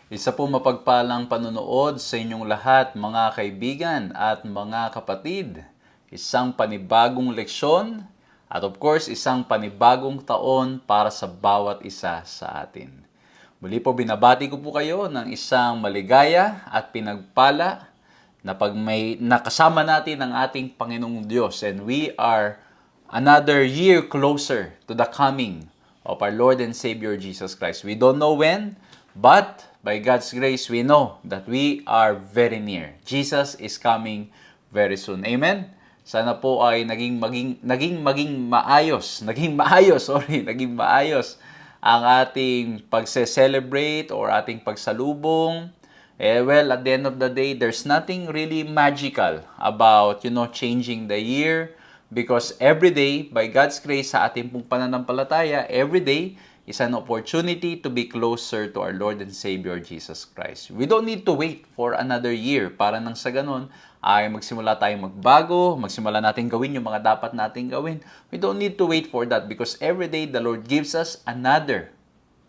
Isa po mapagpalang panunood sa inyong lahat, mga kaibigan at mga kapatid. Isang panibagong leksyon at of course, isang panibagong taon para sa bawat isa sa atin. Muli po binabati ko po kayo ng isang maligaya at pinagpala na pag may nakasama natin ang ating Panginoong Diyos, and we are another year closer to the coming of our Lord and Savior Jesus Christ. We don't know when, but by God's grace, we know that we are very near. Jesus is coming very soon. Amen? Sana po ay naging maayos ang ating pagse-celebrate or ating pagsalubong. Well, at the end of the day, there's nothing really magical about, changing the year, because every day, by God's grace, sa ating pong pananampalataya, every day is an opportunity to be closer to our Lord and Savior Jesus Christ. We don't need to wait for another year para nang sa ganun ay magsimula tayong magbago, magsimula natin gawin yung mga dapat natin gawin. We don't need to wait for that because every day the Lord gives us another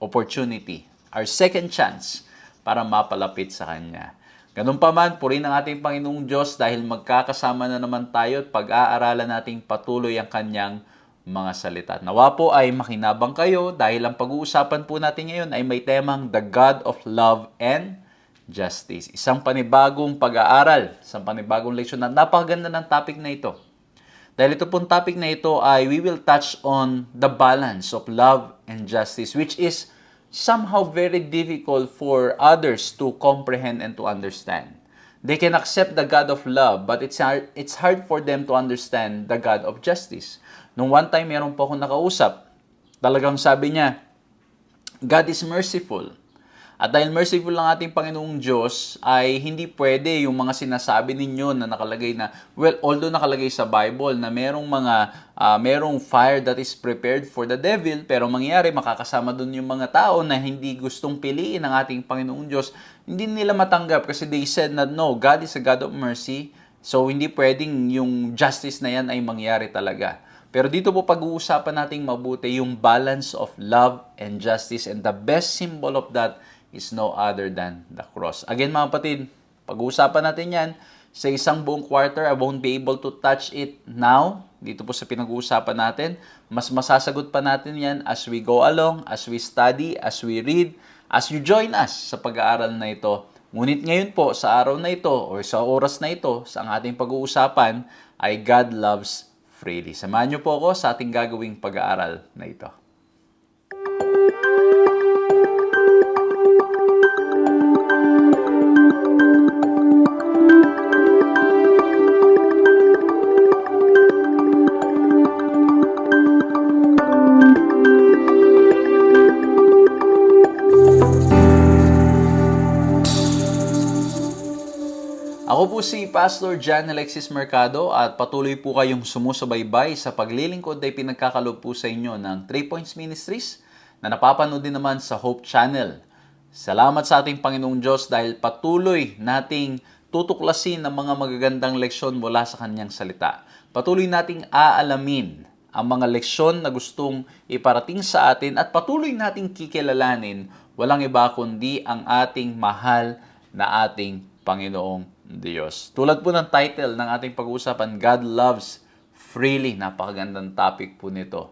opportunity, our second chance para mapalapit sa Kanya. Ganun pa man, purihin ang ating Panginoong Diyos dahil magkakasama na naman tayo at pag-aaralan nating patuloy ang Kanyang mga salita. Nawa po ay makinabang kayo dahil ang pag-uusapan po natin ngayon ay may temang The God of Love and Justice. Isang panibagong pag-aaral, isang panibagong leksyon na napakaganda ng topic na ito. Dahil ito pong topic na ito ay we will touch on the balance of love and justice, which is somehow very difficult for others to comprehend and to understand. They can accept the God of love, but it's hard for them to understand the God of justice. Nung one time, meron po akong nakausap, talagang sabi niya, God is merciful. At dahil merciful ang ating Panginoong Diyos, ay hindi pwede yung mga sinasabi ninyo na nakalagay na, well, although nakalagay sa Bible na merong fire that is prepared for the devil, pero mangyayari, makakasama dun yung mga tao na hindi gustong piliin ng ating Panginoong Diyos, hindi nila matanggap kasi they said na, no, God is a God of mercy, so hindi pwedeng yung justice na yan ay mangyari talaga. Pero dito po pag-uusapan nating mabuti yung balance of love and justice, and the best symbol of that is no other than the cross. Again mga kapatid, pag-uusapan natin yan sa isang buong quarter. I won't be able to touch it now. Dito po sa pinag-uusapan natin. Mas masasagot pa natin yan as we go along, as we study, as we read, as you join us sa pag-aaral na ito. Ngunit ngayon po, sa araw na ito o sa oras na ito, sa ating pag-uusapan ay God loves freely. Samahan niyo po ako sa ating gagawing pag-aaral na ito. Ako po si Pastor John Alexis Mercado at patuloy po kayong sumusubaybay sa paglilingkod ay pinagkakaloob po sa inyo ng 3 Points Ministries na napapanood din naman sa Hope Channel. Salamat sa ating Panginoong Diyos dahil patuloy nating tutuklasin ang mga magagandang leksyon mula sa Kanyang salita. Patuloy nating aalamin ang mga leksyon na gustong iparating sa atin at patuloy nating kikilalanin walang iba kundi ang ating mahal na ating Panginoong Diyos. Tulad po ng title ng ating pag-uusapan, God loves freely. Napakagandang topic po nito.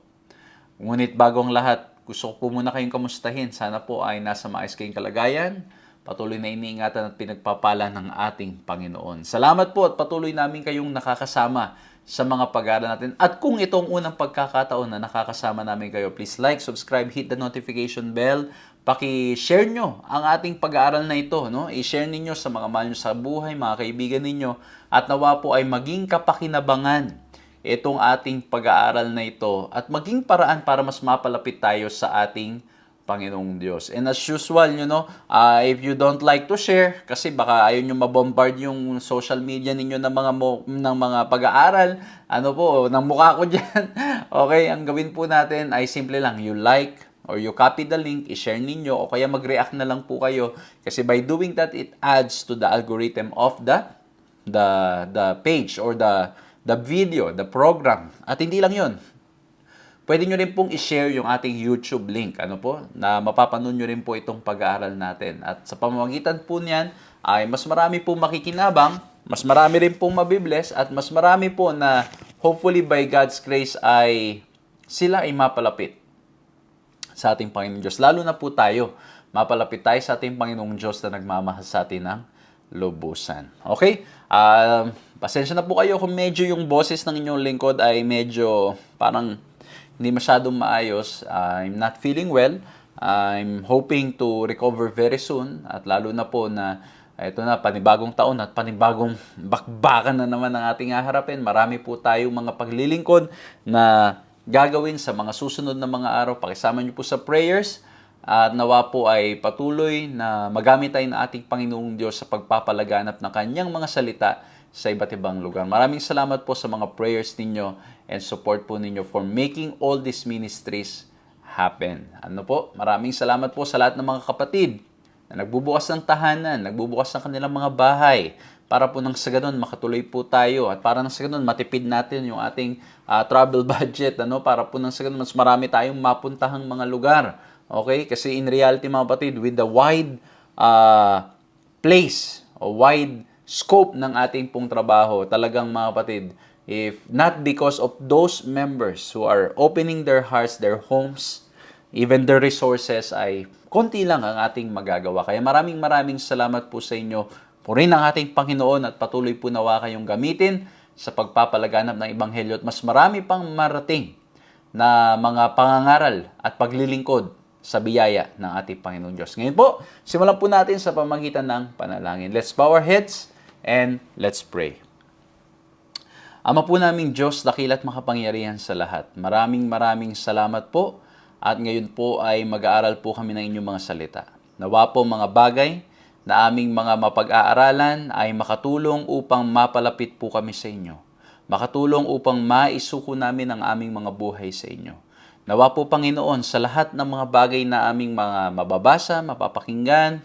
Ngunit bago ang lahat, gusto ko po muna kayong kamustahin. Sana po ay nasa maayos kayong kalagayan. Patuloy na iniingatan at pinagpapala ng ating Panginoon. Salamat po at patuloy namin kayong nakakasama sa mga pag-aaral natin. At kung itong unang pagkakataon na nakakasama namin kayo, please like, subscribe, hit the notification bell. Paki-share nyo ang ating pag-aaral na ito. No? I-share ninyo sa mga mahal nyo sa buhay, mga kaibigan ninyo. At nawa po ay maging kapakinabangan itong ating pag-aaral na ito at maging paraan para mas mapalapit tayo sa ating Panginoong Diyos. And as usual, if you don't like to share, kasi baka ayaw nyo mabombard yung social media ninyo ng mga pag-aaral, ng mukha ko dyan. Okay, ang gawin po natin ay simple lang, you like or you copy the link, i-share ninyo, o kaya mag-react na lang po kayo. Kasi by doing that, it adds to the algorithm of the page or the video, the program. At hindi lang yun. Pwede nyo rin pong i-share yung ating YouTube link, na mapapanood nyo rin po itong pag-aaral natin. At sa pamamagitan po niyan, ay mas marami pong makikinabang, mas marami rin pong mabibless, at mas marami po na hopefully by God's grace ay sila ay mapalapit sa ating Panginoong Diyos. Lalo na po tayo, mapalapit tayo sa ating Panginoong Diyos na nagmamahal sa atin ng lubusan. Okay? Pasensya na po kayo kung medyo yung boses ng inyong lingkod ay medyo parang hindi masyadong maayos. I'm not feeling well. I'm hoping to recover very soon. At lalo na po na ito na, panibagong taon at panibagong bakbakan na naman ang ating haharapin. Marami po tayong mga paglilingkod na gagawin sa mga susunod na mga araw. Pakisama niyo po sa prayers at nawa po ay patuloy na magamit tayo ng ating Panginoong Diyos sa pagpapalaganap ng Kanyang mga salita sa iba't ibang lugar. Maraming salamat po sa mga prayers ninyo and support po ninyo for making all these ministries happen. Ano po? Maraming salamat po sa lahat ng mga kapatid na nagbubukas ng tahanan, nagbubukas ng kanilang mga bahay, para po nang sa ganun makatuloy po tayo at para nang sa ganun matipid natin yung ating travel budget, para po nang sa ganun mas marami tayong mapuntahang mga lugar. Okay? Kasi in reality mga kapatid, with the wide place o wide scope ng ating pong trabaho, talagang mga kapatid, if not because of those members who are opening their hearts, their homes, even their resources, ay konti lang ang ating magagawa. Kaya maraming salamat po sa inyo. Purihin ang ating Panginoon at patuloy po nawa kayong gamitin sa pagpapalaganap ng Ebanghelyo at mas marami pang marating na mga pangangaral at paglilingkod sa biyaya ng ating Panginoon Diyos. Ngayon po, simulan po natin sa pamagitan ng panalangin. Let's bow our heads and let's pray. Ama po naming Diyos, dakila't makapangyarihan sa lahat. Maraming salamat po. At ngayon po ay mag-aaral po kami ng inyong mga salita. Nawa po mga bagay na aming mga mapag-aaralan ay makatulong upang mapalapit po kami sa inyo. Makatulong upang maisuko namin ang aming mga buhay sa inyo. Nawa po Panginoon sa lahat ng mga bagay na aming mga mababasa, mapapakinggan,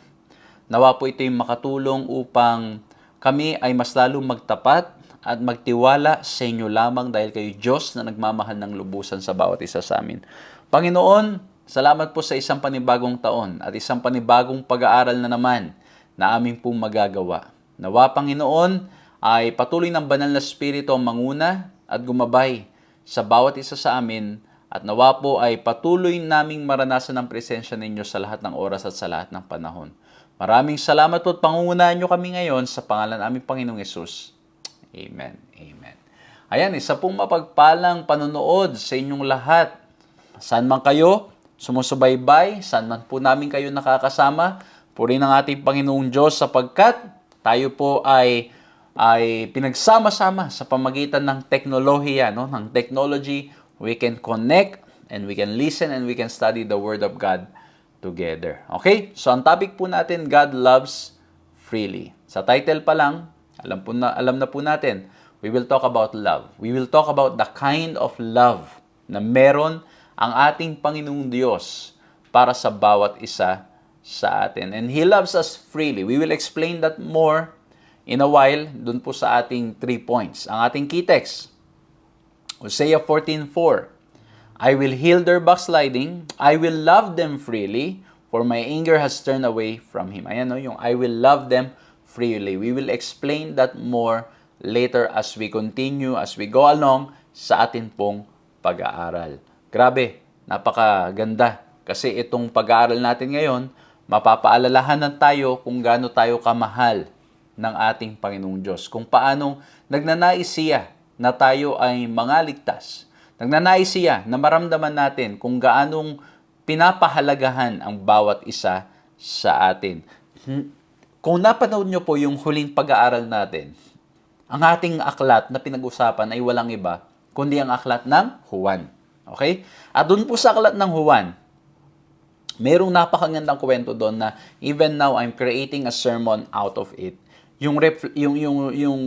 nawa po ito yung makatulong upang kami ay mas lalong magtapat at magtiwala sa inyo lamang dahil kayo Diyos na nagmamahal ng lubusan sa bawat isa sa amin. Panginoon, salamat po sa isang panibagong taon at isang panibagong pag-aaral na naman na aming pong magagawa. Nawa, Panginoon, ay patuloy ng banal na Espiritu ang manguna at gumabay sa bawat isa sa amin at nawa po ay patuloy naming maranasan ang presensya ninyo sa lahat ng oras at sa lahat ng panahon. Maraming salamat po at pangungunahan nyo kami ngayon sa pangalan aming Panginoong Yesus. Amen. Amen. Ayan, isa pong mapagpalang panonood sa inyong lahat. Saan man kayo sumusubaybay, saan man po namin kayo nakakasama, purihin ang ating Panginoong Diyos sapagkat tayo po ay pinagsama-sama sa pamagitan ng teknolohiya, ng technology. We can connect and we can listen and we can study the Word of God together. Okay? So ang topic po natin, God loves freely. Sa title pa lang, alam na po natin, we will talk about love. We will talk about the kind of love na meron ang ating Panginoong Diyos para sa bawat isa sa atin. And He loves us freely. We will explain that more in a while dun po sa ating 3 points. Ang ating key text, Hosea 14:4. I will heal their backsliding. I will love them freely, for my anger has turned away from Him. Ayan, yung I will love them freely. We will explain that more later as we continue, as we go along sa atin pong pag-aaral. Grabe, napakaganda. Kasi itong pag-aaral natin ngayon, mapapaalalahanan tayo kung gaano tayo kamahal ng ating Panginoong Diyos. Kung paanong nagnanais siya na tayo ay mangaligtas. Nagnanais siya na maramdaman natin kung gaanong pinapahalagahan ang bawat isa sa atin. Kung napanood nyo po yung huling pag-aaral natin, ang ating aklat na pinag-usapan ay walang iba, kundi ang aklat ng Juan. Okay? At doon po sa aklat ng Juan, merong napakagandang kwento doon na even now I'm creating a sermon out of it. Yung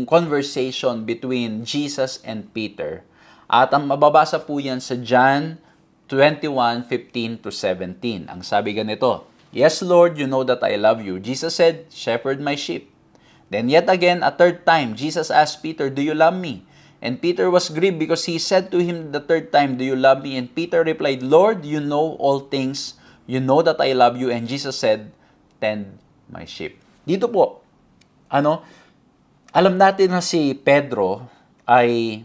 conversation between Jesus and Peter. At ang mababasa po yan sa John 21:15-17. Ang sabi ganito, Yes, Lord, you know that I love you. Jesus said, Shepherd my sheep. Then yet again, a third time, Jesus asked Peter, Do you love me? And Peter was grieved because he said to him the third time, Do you love me? And Peter replied, Lord, you know all things. You know that I love you. And Jesus said, Tend my sheep. Dito po, alam natin na si Pedro ay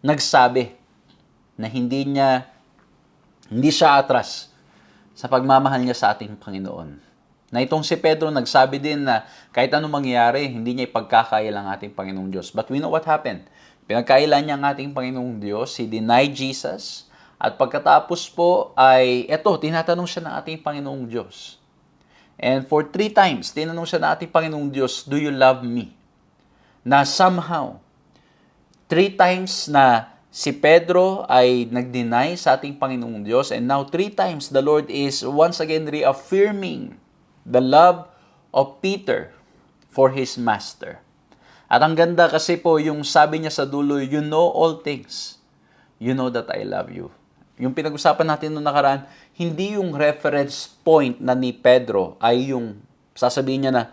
nagsabi na hindi siya atras sa pagmamahal niya sa ating Panginoon. Na itong si Pedro nagsabi din na kahit anong mangyari, hindi niya ipagkakaila ang ating Panginoong Diyos. But we know what happened. Pinagkaila niya ang ating Panginoong Diyos. He denied Jesus. At pagkatapos po ay, tinatanong siya ng ating Panginoong Diyos. And for 3 times, tinanong siya ng ating Panginoong Diyos, Do you love me? Na somehow, 3 times na si Pedro ay nag-deny sa ating Panginoong Diyos. And now 3 times, the Lord is once again reaffirming the love of Peter for his master. At ang ganda kasi po yung sabi niya sa dulo, You know all things. You know that I love you. yung pinag-usapan natin noong nakaraan, hindi yung reference point na ni Pedro ay yung sasabihin niya na,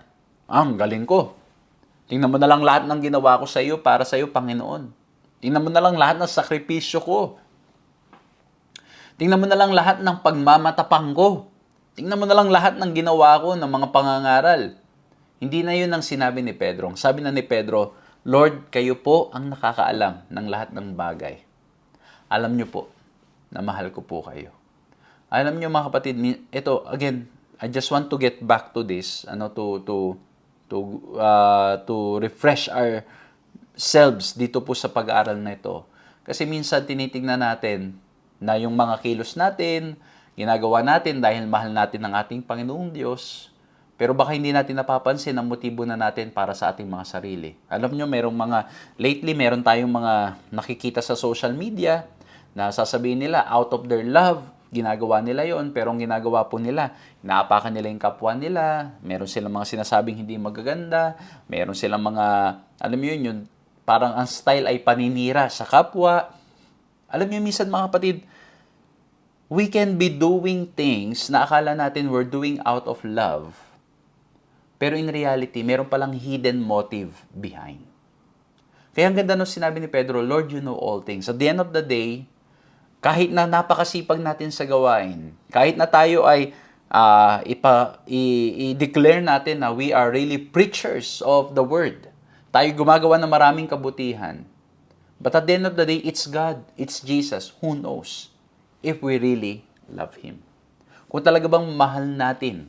ang galing ko. Tingnan mo na lang lahat ng ginawa ko sa iyo para sa iyo, Panginoon. Tingnan mo na lang lahat ng sakripisyo ko. Tingnan mo na lang lahat ng pagmamatapang ko. Tingnan mo na lang lahat ng ginawa ko ng mga pangangaral. Hindi na yun ang sinabi ni Pedro. Sabi na ni Pedro, Lord, kayo po ang nakakaalam ng lahat ng bagay. Alam niyo po na mahal ko po kayo. Alam niyo mga kapatid, ito again, I just want to get back to this, to refresh ourselves dito po sa pag-aaral na ito. Kasi minsan tinitingnan natin na yung mga kilos natin, ginagawa natin dahil mahal natin ang ating Panginoong Diyos, pero baka hindi natin napapansin ang motibo na natin para sa ating mga sarili. Alam nyo, lately meron tayong mga nakikita sa social media na sasabihin nila, out of their love, ginagawa nila yon, pero ang ginagawa po nila, inaapakan nila yung kapwa nila, meron silang mga sinasabing hindi magaganda, meron silang mga, alam nyo yun, parang ang style ay paninira sa kapwa. Alam nyo, minsan mga kapatid, we can be doing things na akala natin we're doing out of love. Pero in reality, meron palang hidden motive behind. Kaya ang ganda nung sinabi ni Pedro, Lord, you know all things. At the end of the day, kahit na napakasipag natin sa gawain, kahit na tayo ay i-declare natin na we are really preachers of the word, tayo gumagawa ng maraming kabutihan, but at the end of the day, it's God, it's Jesus who knows if we really love Him. Kung talaga bang mahal natin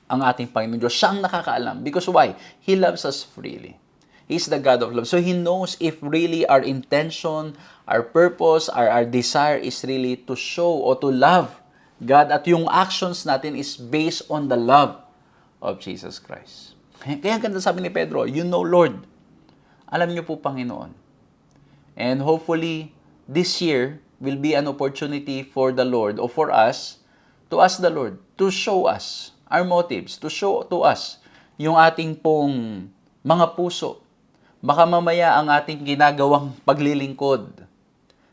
ang ating Panginoon Diyos, siya ang nakakaalam. Because why? He loves us freely. He's the God of love. So He knows if really our intention, our purpose, our desire is really to show or to love God, at yung actions natin is based on the love of Jesus Christ. Kaya ganda sabi ni Pedro, you know, Lord, alam niyo po, Panginoon. And hopefully, this year will be an opportunity for the Lord or for us to ask the Lord to show us our motives, to show to us yung ating pong mga puso. Baka mamaya ang ating ginagawang paglilingkod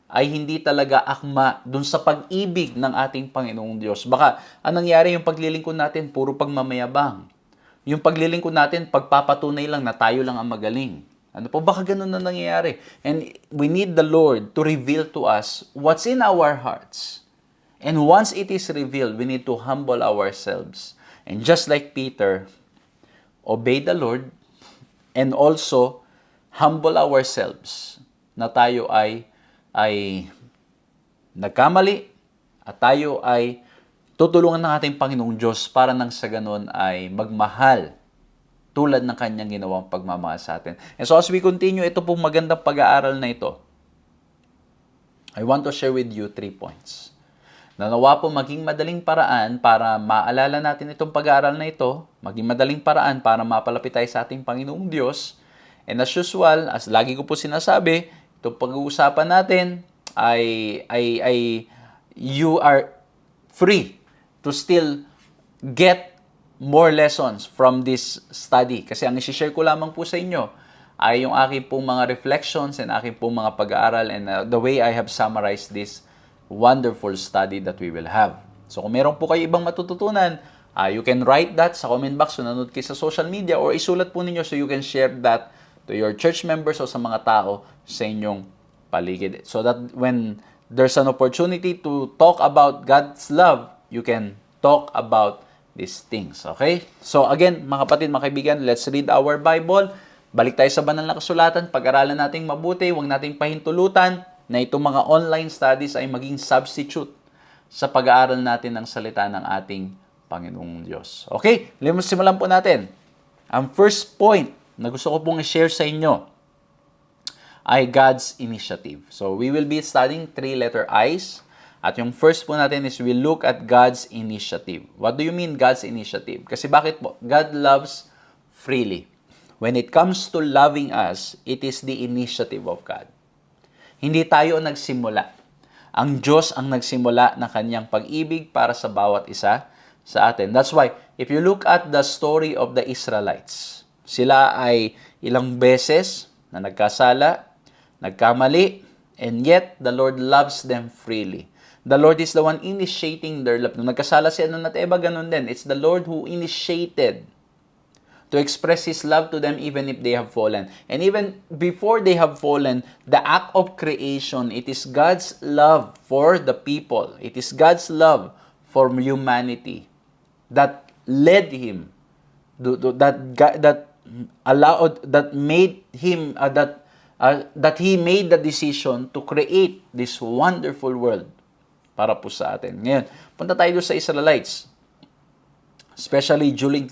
ay hindi talaga akma dun sa pag-ibig ng ating Panginoong Diyos. Baka anong nangyari yung paglilingkod natin, puro pagmamayabang. Yung paglilingkod natin, pagpapatunay lang na tayo lang ang magaling. Ano po, baka ganun na nangyayari. And we need the Lord to reveal to us what's in our hearts. And once it is revealed, we need to humble ourselves. And just like Peter, obey the Lord and also humble ourselves na tayo ay nagkamali at tayo ay tutulungan ng ating Panginoong Diyos para nang sa ganun ay magmahal tulad ng kanyang ginawang pagmamahal sa atin. And so as we continue, ito pong magandang pag-aaral na ito, I want to share with you 3 points. Nanawa po maging madaling paraan para maalala natin itong pag-aaral na ito, maging madaling paraan para mapalapit tayo sa ating Panginoong Diyos. And as usual, as lagi ko po sinasabi, itong pag-uusapan natin ay you are free to still get more lessons from this study. Kasi ang isi-share ko lamang po sa inyo ay yung aking pong mga reflections and aking pong mga pag-aaral and the way I have summarized this wonderful study that we will have. So kung meron po kayo ibang matututunan, you can write that sa comment box, nanonood kayo sa social media, or isulat po ninyo so you can share that to your church members o sa mga tao sa inyong paligid. So that when there's an opportunity to talk about God's love, you can talk about these things. Okay? So again, mga kapatid, mga kaibigan, let's read our Bible. Balik tayo sa banal na kasulatan, pag-aralan nating mabuti, huwag nating pahintulutan na itong mga online studies ay maging substitute sa pag-aaral natin ng salita ng ating Panginoong Diyos. Okay? Simulan po natin. Ang first point na gusto ko pong i-share sa inyo ay God's initiative. So we will be studying 3-letter I's. At yung first po natin is we look at God's initiative. What do you mean God's initiative? Kasi bakit po? God loves freely. When it comes to loving us, it is the initiative of God. Hindi tayo nagsimula. Ang Diyos ang nagsimula ng kanyang pag-ibig para sa bawat isa sa atin. That's why, if you look at the story of the Israelites, sila ay ilang beses na nagkasala, nagkamali, and yet the Lord loves them freely. The Lord is the one initiating their love. Nung nagkasala si Anon at Eva, ganun din. It's the Lord who initiated to express His love to them even if they have fallen. And even before they have fallen, the act of creation, it is God's love for the people. It is God's love for humanity that led Him, that He made the decision to create this wonderful world para po sa atin. Ngayon, punta tayo sa Israelites. Especially during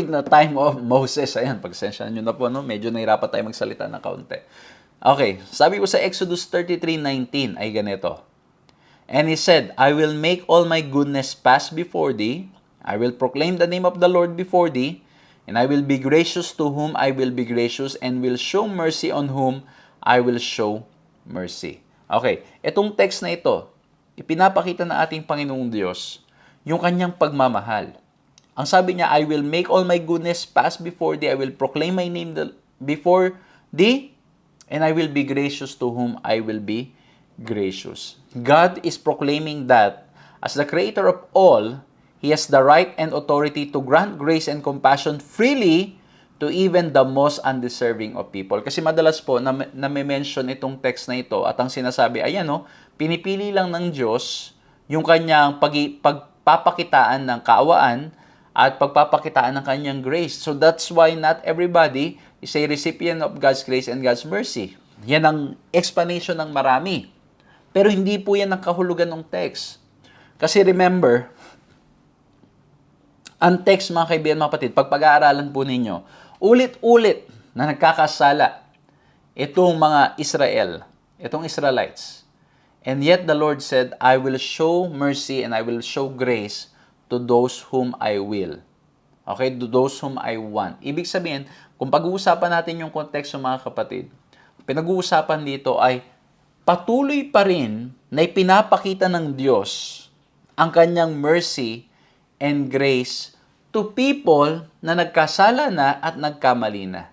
the time of Moses. Ayan, pagsensya nyo na po, no? Medyo nahirapan tayo magsalita ng kaunti. Okay, sabi ko sa Exodus 33:19 ay ganito. And he said, I will make all my goodness pass before thee. I will proclaim the name of the Lord before thee. And I will be gracious to whom I will be gracious, and will show mercy on whom I will show mercy. Okay, itong text na ito, ipinapakita ng ating Panginoong Diyos yung kanyang pagmamahal. Ang sabi niya, I will make all my goodness pass before thee. I will proclaim my name before thee, and I will be gracious to whom I will be gracious. God is proclaiming that as the creator of all, He has the right and authority to grant grace and compassion freely to even the most undeserving of people. Kasi madalas po, na-mention itong text na ito at ang sinasabi, ayan no, pinipili lang ng Diyos yung kanyang pagpapakitaan ng kaawaan at pagpapakitaan ng kanyang grace. So that's why not everybody is a recipient of God's grace and God's mercy. Yan ang explanation ng marami. Pero hindi po yan ang kahulugan ng text. Kasi remember, ang text, mga kaibigan, mga kapatid, pag pag-aaralan po ninyo, ulit-ulit na nagkakasala itong mga itong Israelites. And yet the Lord said, I will show mercy and I will show grace to those whom I will. Okay? To those whom I want. Ibig sabihin, kung pag-uusapan natin yung konteksto, mga kapatid, pinag-uusapan dito ay patuloy pa rin na ipinapakita ng Diyos ang kanyang mercy and grace to people na nagkasala na at nagkamali na.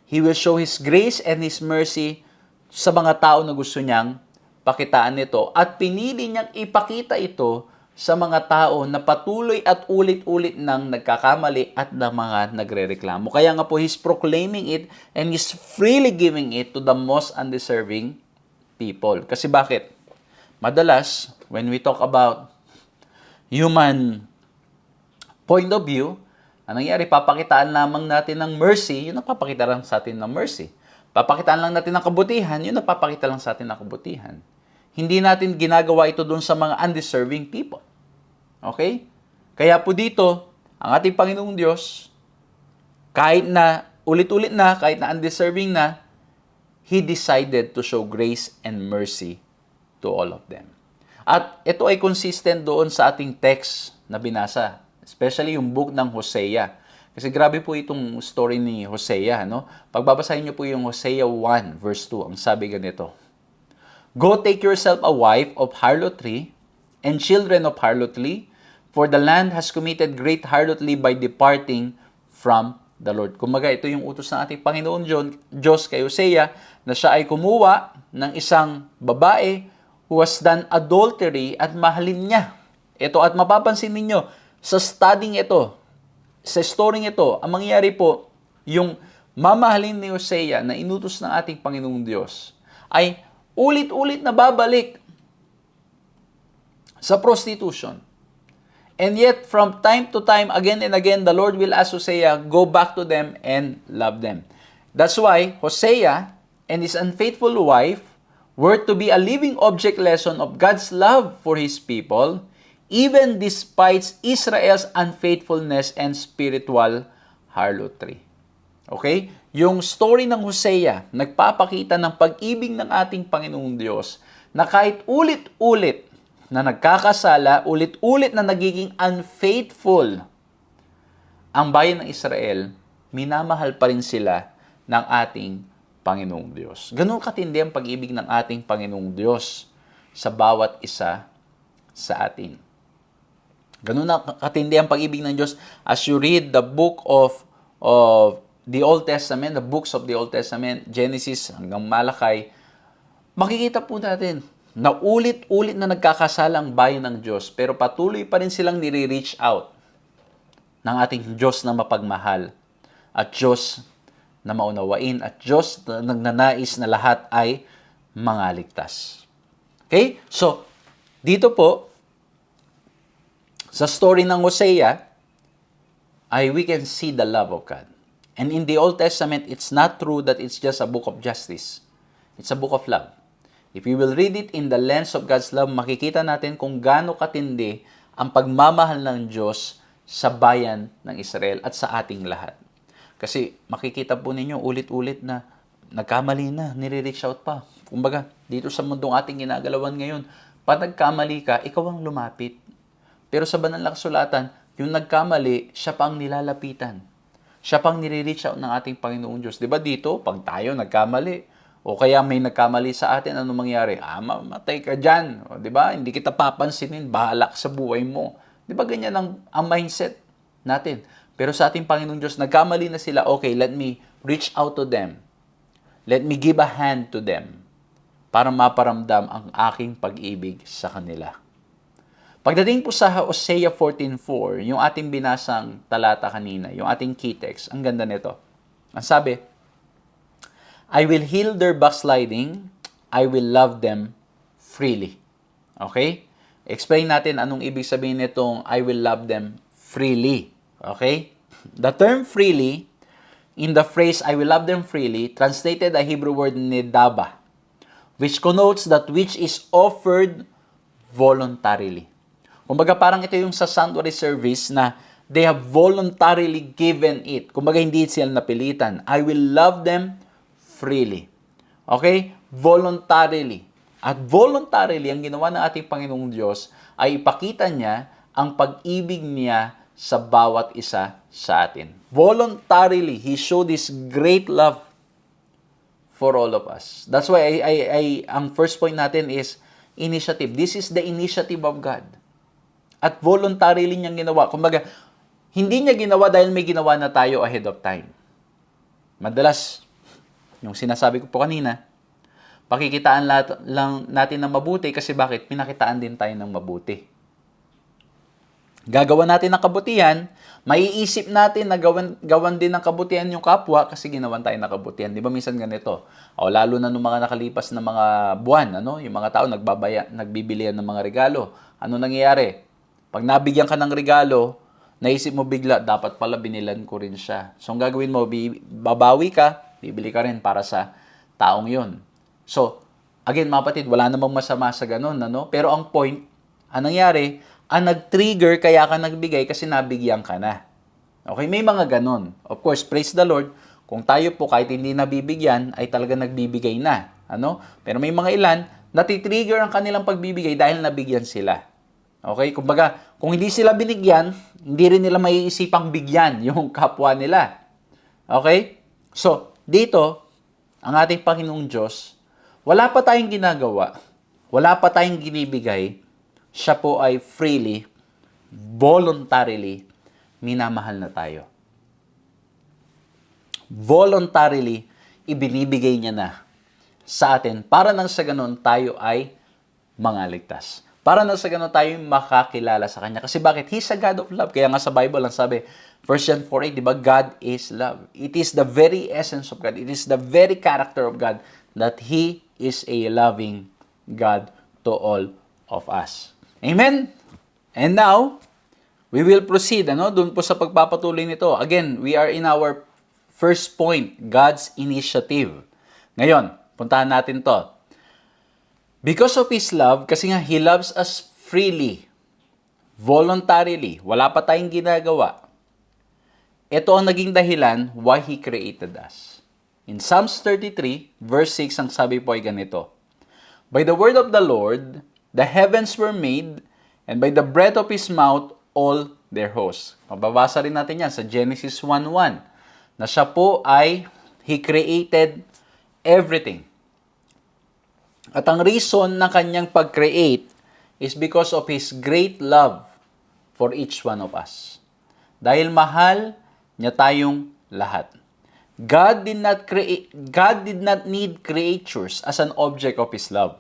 He will show His grace and His mercy sa mga tao na gusto niyang pakitaan nito at pinili niyang ipakita ito sa mga tao na patuloy at ulit-ulit nang nagkakamali at na mga nagrereklamo. Kaya nga po, He's proclaiming it and He's freely giving it to the most undeserving people. Kasi bakit? Madalas, when we talk about human point of view, ang nangyari, papakitaan lamang natin ng mercy, yun nagpapakita lang sa atin ng mercy. Papakitaan lang natin ng kabutihan, yun nagpapakita lang sa atin ng kabutihan. Hindi natin ginagawa ito doon sa mga undeserving people. Okay? Kaya po dito, ang ating Panginoong Diyos, kahit na ulit-ulit na, kahit na undeserving na, He decided to show grace and mercy to all of them. At ito ay consistent doon sa ating text na binasa. Especially yung book ng Hosea. Kasi grabe po itong story ni Hosea, no? Pagbabasahin niyo po yung Hosea 1 verse 2, ang sabi ganito. Go take yourself a wife of harlotry and children of harlotry, for the land has committed great harlotry by departing from the Lord. Kumaga, ito yung utos ng ating Panginoon Diyos kay Hosea na siya ay kumuha ng isang babae who has done adultery at mahalin niya. Ito, at mapapansin ninyo, sa studying ito, sa storying ito, ang mangyayari po, yung mamahalin ni Hosea na inutos ng ating Panginoong Diyos ay ulit-ulit na babalik sa prostitution. And yet, from time to time, again and again, the Lord will ask Hosea, go back to them and love them. That's why Hosea and his unfaithful wife were to be a living object lesson of God's love for His people, even despite Israel's unfaithfulness and spiritual harlotry. Okay? Yung story ng Hosea, nagpapakita ng pag-ibig ng ating Panginoong Diyos na kahit ulit-ulit na nagkakasala, ulit-ulit na nagiging unfaithful ang bayan ng Israel, minamahal pa rin sila ng ating Panginoong Diyos. Ganun katindi ang pag-ibig ng ating Panginoong Diyos sa bawat isa sa atin. Ganun na katindi ang pag-ibig ng Diyos as you read the book of the Old Testament, the books of the Old Testament, Genesis hanggang Malakay, makikita po natin na ulit-ulit na nagkakasala ang bayan ng Diyos, pero patuloy pa rin silang nire-reach out ng ating Diyos na mapagmahal at Diyos na maunawain at Diyos na nagnanais na lahat ay mangaligtas. Okay? So, dito po, sa story ng Hosea, we can see the love of God. And in the Old Testament, it's not true that it's just a book of justice. It's a book of love. If we will read it in the lens of God's love, makikita natin kung gaano katindi ang pagmamahal ng Diyos sa bayan ng Israel at sa ating lahat. Kasi makikita po ninyo ulit-ulit na nagkamali na, nire-reach out pa. Kumbaga, dito sa mundong ating ginagalawan ngayon, pag nagkamali ka, ikaw ang lumapit. Pero sa banal na kasulatan, yung nagkamali, siya pa ang nilalapitan. Siya pang nire-reach out ng ating Panginoong Diyos. Diba dito, pag tayo nagkamali, o kaya may nagkamali sa atin, ano mangyari? Mamatay ka dyan. O, diba? Hindi kita papansinin, bahala ka sa buhay mo. Diba ganyan ang mindset natin? Pero sa ating Panginoong Diyos, nagkamali na sila, okay, let me reach out to them. Let me give a hand to them para maparamdam ang aking pag-ibig sa kanila. Pagdating po sa Hosea 14:4, yung ating binasang talata kanina, yung ating key text, ang ganda nito. Ang sabi, I will heal their backsliding, I will love them freely. Okay? Explain natin anong ibig sabihin nitong I will love them freely. Okay? The term freely, in the phrase I will love them freely, translated a Hebrew word nedaba, which connotes that which is offered voluntarily. Kumbaga parang ito yung sa sanctuary service na they have voluntarily given it. Kumbaga hindi sila napilitan. I will love them freely. Okay? Voluntarily. At voluntarily, ang ginawa ng ating Panginoong Diyos ay ipakita niya ang pag-ibig niya sa bawat isa sa atin. Voluntarily, He showed His great love for all of us. That's why ang first point natin is initiative. This is the initiative of God. At voluntarily niyang ginawa. Kumbaga, hindi niya ginawa dahil may ginawa na tayo ahead of time. Madalas, yung sinasabi ko po kanina, pakikitaan lang natin ng mabuti kasi bakit? Pinakitaan din tayo ng mabuti. Gagawa natin ng kabutihan, maiisip natin na gawan din ng kabutihan yung kapwa kasi ginawan tayo ng kabutihan. Di ba minsan ganito? O lalo na nung mga nakalipas na mga buwan, ano? Yung mga tao nagbibilihan ng mga regalo. Ano nangyayari? Pag nabigyan ka ng regalo, naisip mo bigla, dapat pala binilan ko rin siya. So, ang gagawin mo, babawi ka, bibili ka rin para sa taong yon. So, again, mga kapatid, wala namang masama sa ganun, ano? Pero ang point, ang nangyari, ang nag-trigger kaya ka nagbigay kasi nabigyan ka na. Okay, may mga ganun. Of course, praise the Lord, kung tayo po kahit hindi nabibigyan, ay talaga nagbibigay na. Ano? Pero may mga ilan, natitrigger ang kanilang pagbibigay dahil nabigyan sila. Okay? Kumbaga, kung hindi sila binigyan, hindi rin nila maiisipang bigyan yung kapwa nila. Okay? So, dito, ang ating Panginoong Diyos, wala pa tayong ginagawa, wala pa tayong ginibigay, siya po ay freely, voluntarily, minamahal na tayo. Voluntarily, ibinibigay niya na sa atin para nang sa ganun tayo ay mangaligtas. Para nang sa ganun tayo makakilala sa Kanya. Kasi bakit? He's a God of love. Kaya nga sa Bible ang sabi, 1 John 4:8, di ba? God is love. It is the very essence of God. It is the very character of God that He is a loving God to all of us. Amen? And now, we will proceed, doon po sa pagpapatuloy nito. Again, we are in our first point, God's initiative. Ngayon, puntahan natin to. Because of His love, kasi nga He loves us freely, voluntarily, wala pa tayong ginagawa. Ito ang naging dahilan why He created us. In Psalms 33, verse 6, ang sabi po ay ganito, By the word of the Lord, the heavens were made, and by the breath of His mouth, all their hosts. Mababasa rin natin yan sa Genesis 1:1, na siya po ay, He created everything. At ang reason ng kanyang pag-create is because of His great love for each one of us. Dahil mahal niya tayong lahat. God did not need creatures as an object of His love.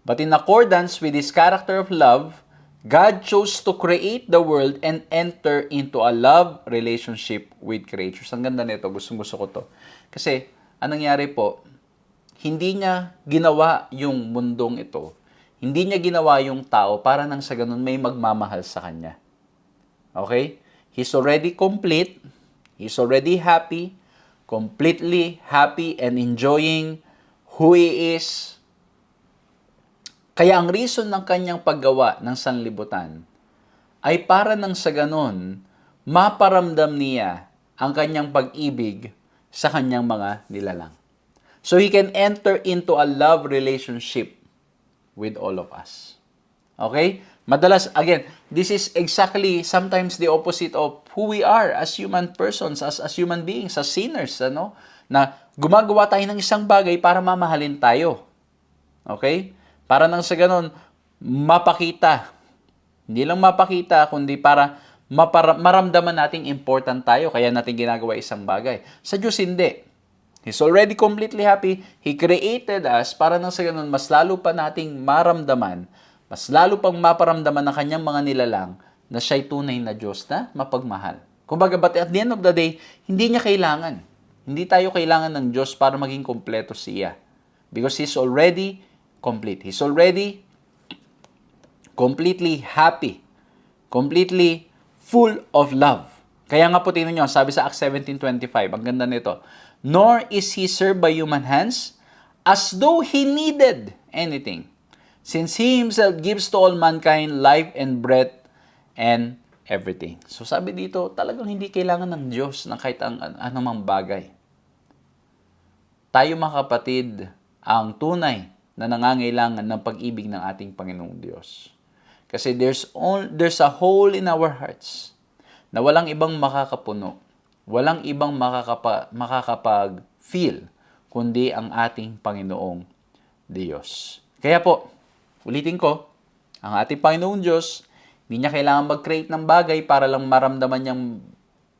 But in accordance with His character of love, God chose to create the world and enter into a love relationship with creatures. Ang ganda nito, gustong-gusto ko to. Kasi, anong nangyari po, hindi niya ginawa yung mundong ito. Hindi niya ginawa yung tao para nang sa ganun may magmamahal sa kanya. Okay? He's already complete. He's already happy. Completely happy and enjoying who He is. Kaya ang reason ng kanyang paggawa ng sanlibutan ay para nang sa ganon, maparamdam niya ang kanyang pag-ibig sa kanyang mga nilalang. So He can enter into a love relationship with all of us. Okay? Madalas, again, this is exactly sometimes the opposite of who we are as human persons, as human beings, as sinners, ano? Na gumagawa tayo ng isang bagay para mamahalin tayo. Okay? Para nang sa ganon, mapakita. Hindi lang mapakita, kundi para maramdaman nating important tayo, kaya natin ginagawa isang bagay. Sa Diyos, hindi. He's already completely happy. He created us para nang sa ganon, mas lalo pa nating maramdaman, mas lalo pang maparamdaman ng kanyang mga nilalang na siya'y tunay na Diyos na mapagmahal. Kumbaga, but at the end of the day, hindi niya kailangan. Hindi tayo kailangan ng Diyos para maging kompleto siya. Because He's already complete. He's already completely happy. Completely full of love. Kaya nga po, tingnan nyo, sabi sa Acts 17:25, ang ganda nito, nor is He served by human hands as though He needed anything, since He Himself gives to all mankind life and breath and everything. So sabi dito, talagang hindi kailangan ng Diyos ng kahit anumang bagay. Tayo mga kapatid, ang tunay na nangangailangan ng pag-ibig ng ating Panginoong Diyos. Kasi there's a hole in our hearts na walang ibang makakapuno, walang ibang makakapag-feel, kundi ang ating Panginoong Diyos. Kaya po, ulitin ko, ang ating Panginoong Diyos, hindi niya kailangan mag-create ng bagay para lang maramdaman niyang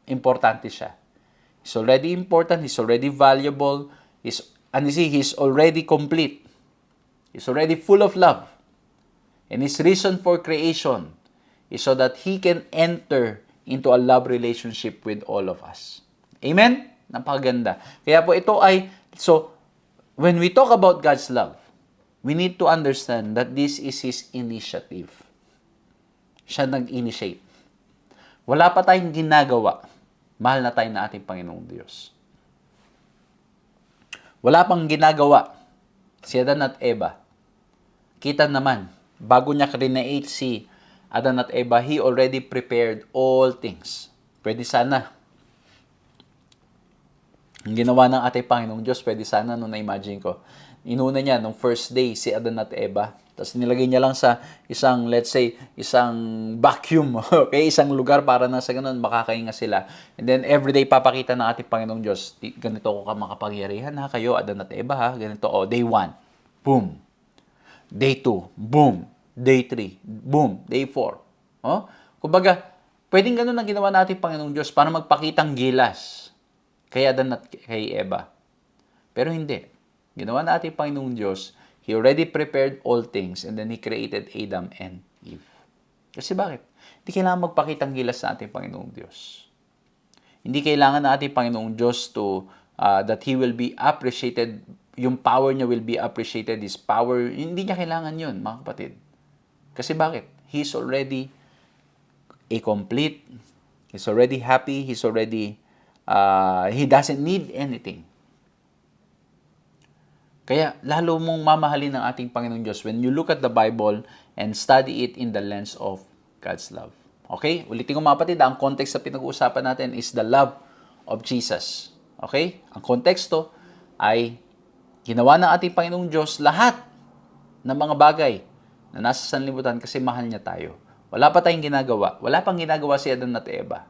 importante siya. He's already important, He's already valuable, He's already complete. He's already full of love. And His reason for creation is so that He can enter into a love relationship with all of us. Amen? Napakaganda. Kaya po ito so, when we talk about God's love, we need to understand that this is His initiative. Siya nag-initiate. Wala pa tayong ginagawa. Mahal na tayo na ating Panginoong Diyos. Wala pang ginagawa si Adan at Eva. Kita naman, bago niya create si Adan at Eva, He already prepared all things. Pwede sana. Ang ginawa ng ating Panginoong Diyos, pwede sana nung na-imagine ko. Inuna niya nung first day si Adan at Eva. Tapos nilagay niya lang sa isang, let's say, isang vacuum. Okay? Isang lugar para na sa ganun makakahinga sila. And then everyday papakita ng ating Panginoong Diyos, ganito ko ka makapangyarihan ha, kayo, Adan at Eva ha, ganito. Day 1, boom. Day 2, boom. Day 3, boom. Day 4. Kumbaga, pwedeng ganun ang ginawa natin Panginoong Diyos para magpakitang gilas kay Adan at kay Eva. Pero hindi. Ginawa natin Panginoong Diyos, He already prepared all things and then He created Adam and Eve. Kasi bakit? Hindi kailangan magpakitang gilas sa ating Panginoong Diyos. Hindi kailangan na ating Panginoong Diyos that He will be appreciated, yung power niya will be appreciated, His power, hindi niya kailangan yun, mga kapatid. Kasi bakit? He's already a complete, He's already happy, He's already, He doesn't need anything. Kaya lalo mong mamahalin ng ating Panginoong Diyos when you look at the Bible and study it in the lens of God's love. Okay? Ulitin ko mga kapatid, ang context sa pinag-uusapan natin is the love of Jesus. Okay? Ang konteksto ay ginawa ng ating Panginoong Diyos lahat ng mga bagay na nasa sanlibutan kasi mahal niya tayo. Wala pa tayong ginagawa. Wala pang ginagawa si Adan at Eva.